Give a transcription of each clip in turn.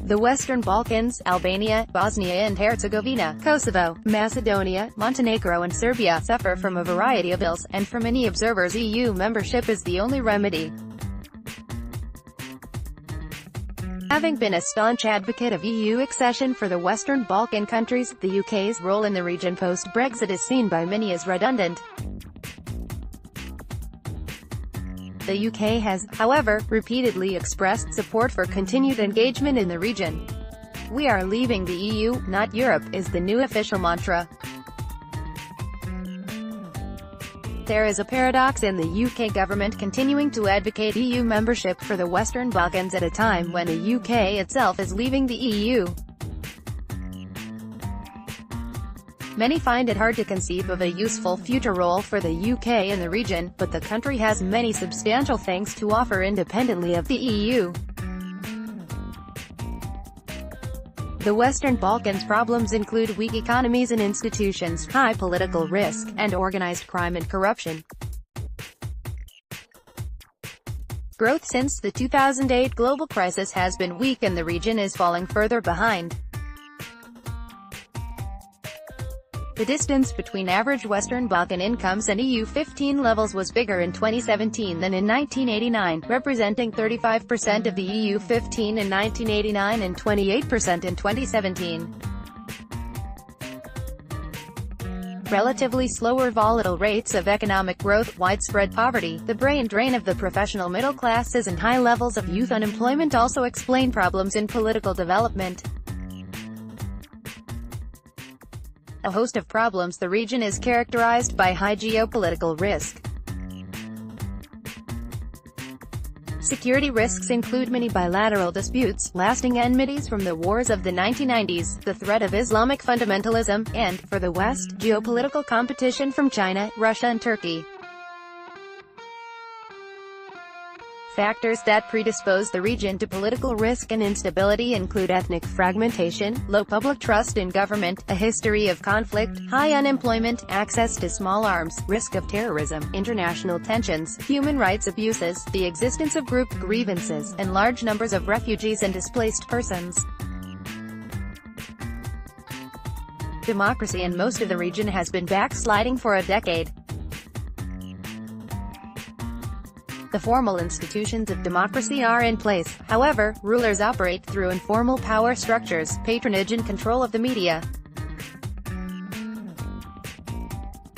The Western Balkans, Albania, Bosnia and Herzegovina, Kosovo, Macedonia, Montenegro and Serbia suffer from a variety of ills, and for many observers EU membership is the only remedy. Having been a staunch advocate of EU accession for the Western Balkan countries, the UK's role in the region post-Brexit is seen by many as redundant. The UK has, however, repeatedly expressed support for continued engagement in the region. "We are leaving the EU, not Europe," is the new official mantra. There is a paradox in the UK government continuing to advocate EU membership for the Western Balkans at a time when the UK itself is leaving the EU. Many find it hard to conceive of a useful future role for the UK in the region, but the country has many substantial things to offer independently of the EU. The Western Balkans' problems include weak economies and institutions, high political risk, and organized crime and corruption. Growth since the 2008 global crisis has been weak and the region is falling further behind. The distance between average Western Balkan incomes and EU 15 levels was bigger in 2017 than in 1989, representing 35% of the EU 15 in 1989 and 28% in 2017. Relatively slower volatile rates of economic growth, widespread poverty, the brain drain of the professional middle classes and high levels of youth unemployment also explain problems in political development. A host of problems. The region is characterized by high geopolitical risk. Security risks include many bilateral disputes, lasting enmities from the wars of the 1990s, the threat of Islamic fundamentalism, and, for the West, geopolitical competition from China, Russia and Turkey. Factors that predispose the region to political risk and instability include ethnic fragmentation, low public trust in government, a history of conflict, high unemployment, access to small arms, risk of terrorism, international tensions, human rights abuses, the existence of group grievances, and large numbers of refugees and displaced persons. Democracy in most of the region has been backsliding for a decade. The formal institutions of democracy are in place, however, rulers operate through informal power structures, patronage and control of the media.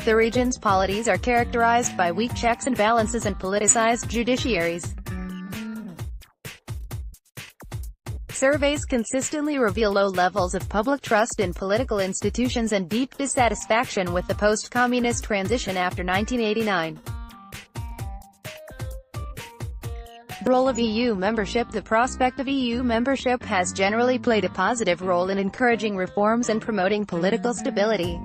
The region's polities are characterized by weak checks and balances and politicized judiciaries. Surveys consistently reveal low levels of public trust in political institutions and deep dissatisfaction with the post-communist transition after 1989. The role of EU membership. The prospect of EU membership has generally played a positive role in encouraging reforms and promoting political stability.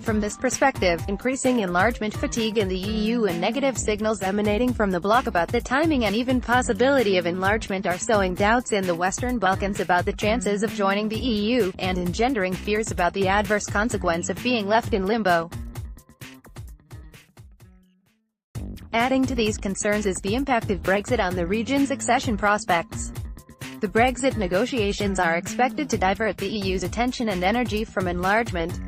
From this perspective, increasing enlargement fatigue in the EU and negative signals emanating from the bloc about the timing and even possibility of enlargement are sowing doubts in the Western Balkans about the chances of joining the EU, and engendering fears about the adverse consequence of being left in limbo. Adding to these concerns is the impact of Brexit on the region's accession prospects. The Brexit negotiations are expected to divert the EU's attention and energy from enlargement.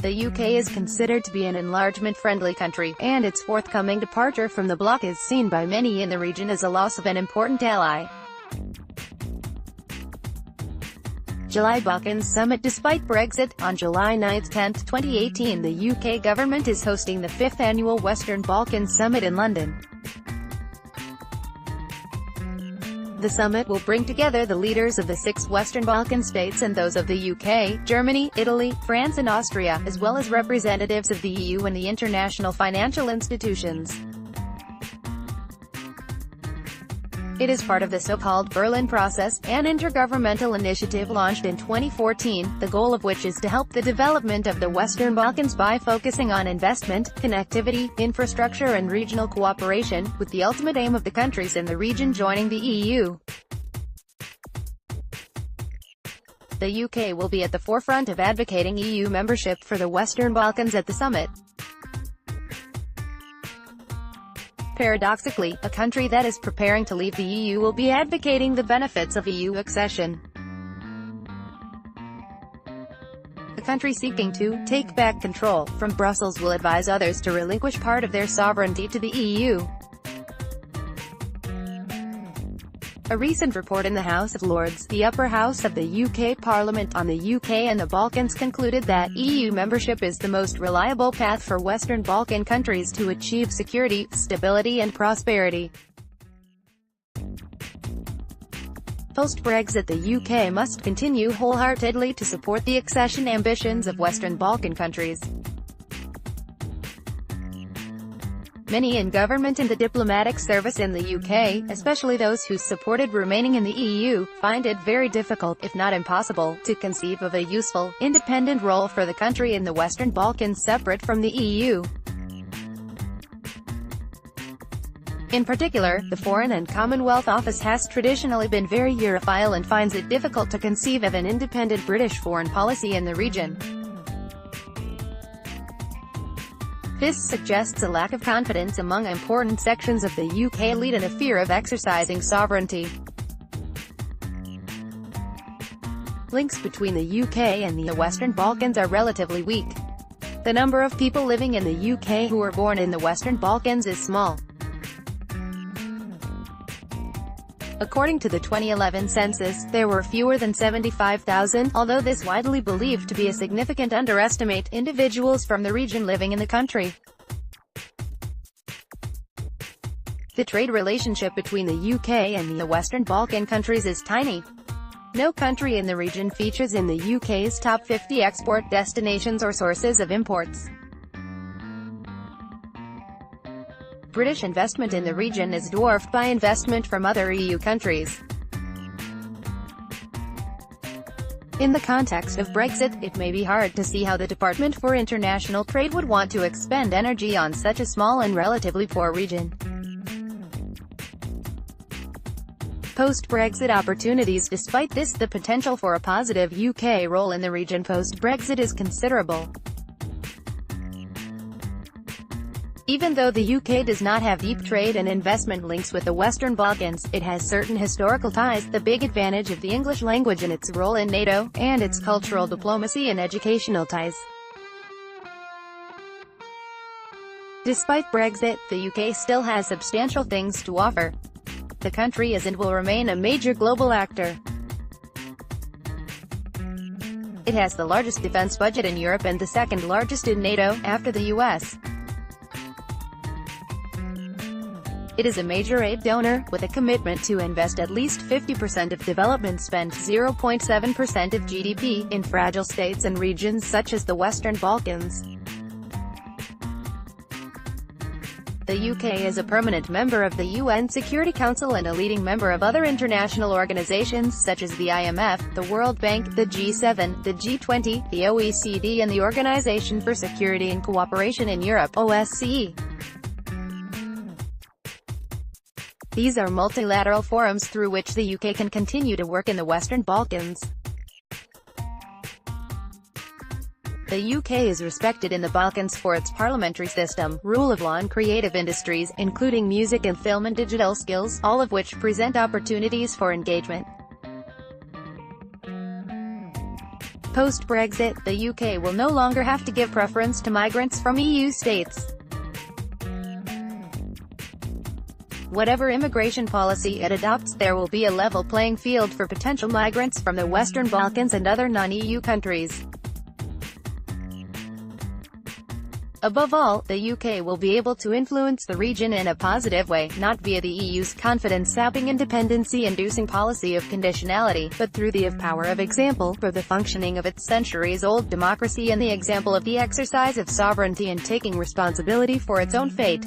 The UK is considered to be an enlargement-friendly country, and its forthcoming departure from the bloc is seen by many in the region as a loss of an important ally. July Balkans Summit. Despite Brexit, on July 9–10, 2018 the UK government is hosting the 5th annual Western Balkans Summit in London. The summit will bring together the leaders of the 6 Western Balkan states and those of the UK, Germany, Italy, France and Austria, as well as representatives of the EU and the international financial institutions. It is part of the so-called Berlin Process, an intergovernmental initiative launched in 2014, the goal of which is to help the development of the Western Balkans by focusing on investment, connectivity, infrastructure and regional cooperation, with the ultimate aim of the countries in the region joining the EU. The UK will be at the forefront of advocating EU membership for the Western Balkans at the summit. Paradoxically, a country that is preparing to leave the EU will be advocating the benefits of EU accession. A country seeking to take back control from Brussels will advise others to relinquish part of their sovereignty to the EU. A recent report in the House of Lords, the upper house of the UK Parliament, on the UK and the Balkans concluded that EU membership is the most reliable path for Western Balkan countries to achieve security, stability and prosperity. Post-Brexit, the UK must continue wholeheartedly to support the accession ambitions of Western Balkan countries. Many in government and the diplomatic service in the UK, especially those who supported remaining in the EU, find it very difficult, if not impossible, to conceive of a useful, independent role for the country in the Western Balkans separate from the EU. In particular, the Foreign and Commonwealth Office has traditionally been very Europhile and finds it difficult to conceive of an independent British foreign policy in the region. This suggests a lack of confidence among important sections of the UK elite and a fear of exercising sovereignty. Links between the UK and the Western Balkans are relatively weak. The number of people living in the UK who were born in the Western Balkans is small. According to the 2011 census, there were fewer than 75,000, although this widely believed to be a significant underestimate, individuals from the region living in the country. The trade relationship between the UK and the Western Balkan countries is tiny. No country in the region features in the UK's top 50 export destinations or sources of imports. British investment in the region is dwarfed by investment from other EU countries. In the context of Brexit, it may be hard to see how the Department for International Trade would want to expend energy on such a small and relatively poor region. Post-Brexit opportunities. Despite this, the potential for a positive UK role in the region post-Brexit is considerable. Even though the UK does not have deep trade and investment links with the Western Balkans, it has certain historical ties, the big advantage of the English language and its role in NATO, and its cultural diplomacy and educational ties. Despite Brexit, the UK still has substantial things to offer. The country is and will remain a major global actor. It has the largest defense budget in Europe and the second largest in NATO, after the US. It is a major aid donor, with a commitment to invest at least 50% of development spend, 0.7% of GDP, in fragile states and regions such as the Western Balkans. The UK is a permanent member of the UN Security Council and a leading member of other international organizations such as the IMF, the World Bank, the G7, the G20, the OECD and the Organization for Security and Cooperation in Europe, OSCE. These are multilateral forums through which the UK can continue to work in the Western Balkans. The UK is respected in the Balkans for its parliamentary system, rule of law and creative industries, including music and film and digital skills, all of which present opportunities for engagement. Post-Brexit, the UK will no longer have to give preference to migrants from EU states. Whatever immigration policy it adopts, there will be a level playing field for potential migrants from the Western Balkans and other non-EU countries. Above all, the UK will be able to influence the region in a positive way, not via the EU's confidence-sapping independency-inducing policy of conditionality, but through the power of example, for the functioning of its centuries-old democracy and the example of the exercise of sovereignty and taking responsibility for its own fate.